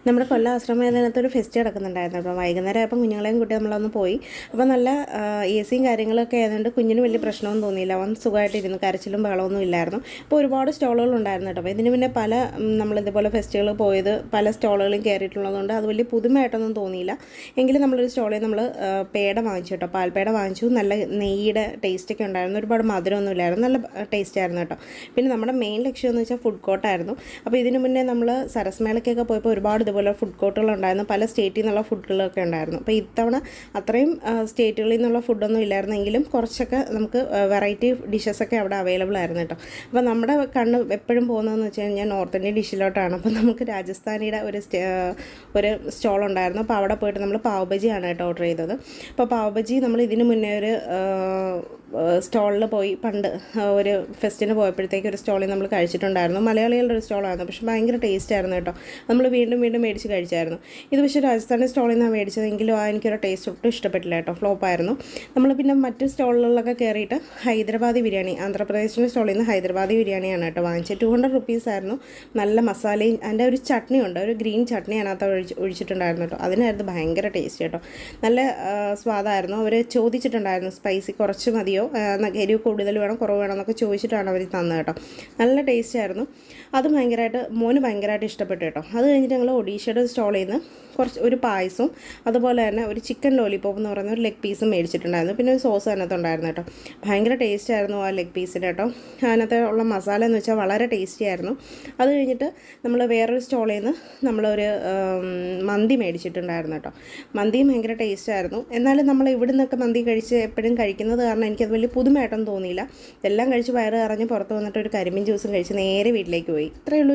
നമ്മുടെ കൊല്ലം ആശ്രമത്തിനകത്തൊരു ഫെസ്റ്റ് നടക്കുന്നുണ്ടായിരുന്നു. അപ്പോൾ വൈകുന്നേരം ആയപ്പോൾ കുഞ്ഞുങ്ങളെയും കൂട്ടി നമ്മളൊന്ന് പോയി. അപ്പോൾ നല്ല എ സിയും കാര്യങ്ങളൊക്കെ ആയതുകൊണ്ട് കുഞ്ഞിന് വലിയ പ്രശ്നമൊന്നും തോന്നിയില്ല. അവൻ സുഖമായിട്ടിരുന്നു, കരച്ചിലും ബഹളമൊന്നും ഇല്ലായിരുന്നു. അപ്പോൾ ഒരുപാട് സ്റ്റോളുകൾ ഉണ്ടായിരുന്നു കേട്ടോ. അപ്പോൾ ഇതിന് പിന്നെ നമ്മളിതുപോലെ ഫെസ്റ്റുകൾ പോയത് പല സ്റ്റോളുകളും കയറിയിട്ടുള്ളതുകൊണ്ട് അത് വലിയ പുതുമയായിട്ടൊന്നും തോന്നിയില്ല. എങ്കിലും നമ്മളൊരു സ്റ്റോളിൽ നമ്മൾ പേട വാങ്ങിച്ചു കേട്ടോ, പാൽപ്പേട വാങ്ങിച്ചു. നല്ല നെയ്യുടെ ടേസ്റ്റൊക്കെ ഉണ്ടായിരുന്നു, ഒരുപാട് മധുരമൊന്നും ഇല്ലായിരുന്നു, നല്ല ടേസ്റ്റ് ആയിരുന്നു കേട്ടോ. പിന്നെ നമ്മുടെ മെയിൻ ലക്ഷ്യം എന്ന് വെച്ചാൽ ഫുഡ് കോർട്ടായിരുന്നു. അപ്പോൾ ഇതിന് മുന്നേ നമ്മൾ സരസ്മേളയ്ക്കൊക്കെ പോയപ്പോൾ ഒരുപാട് ഇതുപോലെ ഫുഡ് കോർട്ടുകളുണ്ടായിരുന്നു, പല സ്റ്റേറ്റിൽ നിന്നുള്ള ഫുഡുകളൊക്കെ ഉണ്ടായിരുന്നു. അപ്പോൾ ഇത്തവണ അത്രയും സ്റ്റേറ്റുകളിൽ നിന്നുള്ള ഫുഡൊന്നും ഇല്ലായിരുന്നെങ്കിലും കുറച്ചൊക്കെ നമുക്ക് വെറൈറ്റി ഡിഷസൊക്കെ അവിടെ അവൈലബിൾ ആയിരുന്നു കേട്ടോ. അപ്പോൾ നമ്മുടെ കണ്ണ് എപ്പോഴും പോകുന്നതെന്ന് വെച്ച് കഴിഞ്ഞാൽ നോർത്ത് ഇന്ത്യൻ ഡിഷിലോട്ടാണ്. അപ്പോൾ നമുക്ക് രാജസ്ഥാനിയുടെ ഒരു സ്റ്റോൾ ഉണ്ടായിരുന്നു. അപ്പോൾ അവിടെ പോയിട്ട് നമ്മൾ പാവ് ബജിയാണ് കേട്ടോ ഓർഡർ ചെയ്തത്. അപ്പോൾ പാവ് ബജി നമ്മൾ ഇതിന് മുന്നേ ഒരു സ്റ്റോളിൽ പോയി പണ്ട് ഒരു ഫെസ്റ്റിന് പോയപ്പോഴത്തേക്ക് ഒരു സ്റ്റോളിൽ നമ്മൾ കഴിച്ചിട്ടുണ്ടായിരുന്നു. മലയാളികളുടെ ഒരു സ്റ്റോളായിരുന്നു, പക്ഷേ ഭയങ്കര ടേസ്റ്റ് ആയിരുന്നു കേട്ടോ. നമ്മൾ വീണ്ടും മേടിച്ച് കഴിച്ചായിരുന്നു. ഇത് പക്ഷേ രാജസ്ഥാനി സ്റ്റോളിൽ നിന്നാണ് മേടിച്ചതെങ്കിലും എനിക്കൊരു ടേസ്റ്റ് ഒട്ടും ഇഷ്ടപ്പെട്ടില്ല കേട്ടോ, ഫ്ലോപ്പായിരുന്നു. നമ്മൾ പിന്നെ മറ്റ് സ്റ്റോളുകളിലൊക്കെ കയറിയിട്ട് ഹൈദരാബാദി ബിരിയാണി, ആന്ധ്രാപ്രദേശിൻ്റെ സ്റ്റോളിൽ നിന്ന് ഹൈദരാബാദി ബിരിയാണിയാണ് കേട്ടോ വാങ്ങിച്ചത്. 200 റുപ്പീസ് ആയിരുന്നു. നല്ല മസാലയും അതിൻ്റെ ഒരു ചട്നി ഉണ്ട്, ഒരു ഗ്രീൻ ചട്നി അതിനകത്ത് ഒഴിച്ചിട്ടുണ്ടായിരുന്നു കേട്ടോ. അതിനായിരുന്നു ഭയങ്കര ടേസ്റ്റ് കേട്ടോ, നല്ല സ്വാദായിരുന്നു. അവർ ചോദിച്ചിട്ടുണ്ടായിരുന്നു സ്പൈസി കുറച്ച് മതിയോ, എരിവ് കൂടുതൽ വേണം കുറവ് വേണം എന്നൊക്കെ ചോദിച്ചിട്ടാണ് അവർ തന്നത് കേട്ടോ. നല്ല ടേസ്റ്റ് ആയിരുന്നു. അത് മോന് ഭയങ്കരമായിട്ട് ഇഷ്ടപ്പെട്ടു കേട്ടോ. അത് കഴിഞ്ഞിട്ട് ഞങ്ങൾ ഒഡീഷയുടെ സ്റ്റോളിൽ നിന്ന് ഒരു പായസവും അതുപോലെ തന്നെ ഒരു ചിക്കൻ ലോലിപോപ്പ് എന്ന് പറയുന്ന ഒരു ലെഗ് പീസും മേടിച്ചിട്ടുണ്ടായിരുന്നു. പിന്നെ ഒരു സോസ് അതിനകത്തുണ്ടായിരുന്നു കേട്ടോ. ഭയങ്കര ടേസ്റ്റ് ആയിരുന്നു ആ ലെഗ് പീസിന് കേട്ടോ. അതിനകത്ത് ഉള്ള മസാല എന്ന് വെച്ചാൽ വളരെ ടേസ്റ്റി ആയിരുന്നു. അത് കഴിഞ്ഞിട്ട് നമ്മൾ വേറൊരു സ്റ്റോളിൽ നിന്ന് നമ്മളൊരു മന്തി മേടിച്ചിട്ടുണ്ടായിരുന്നു കേട്ടോ. മന്തിയും ഭയങ്കര ടേസ്റ്റ് ആയിരുന്നു. എന്നാലും നമ്മൾ ഇവിടെ നിന്നൊക്കെ മന്തി കഴിച്ച് എപ്പോഴും കഴിക്കുന്നത് കാരണം എനിക്കത് വലിയ പുതുമയായിട്ടൊന്നും തോന്നിയില്ല. എല്ലാം കഴിച്ച് വയറ് നിറഞ്ഞ് പുറത്ത് വന്നിട്ട് ഒരു കരിമീൻ ജ്യൂസും കഴിച്ച് നേരെ വീട്ടിലേക്ക് പോയി. ഇത്രയേ ഉള്ളൂ.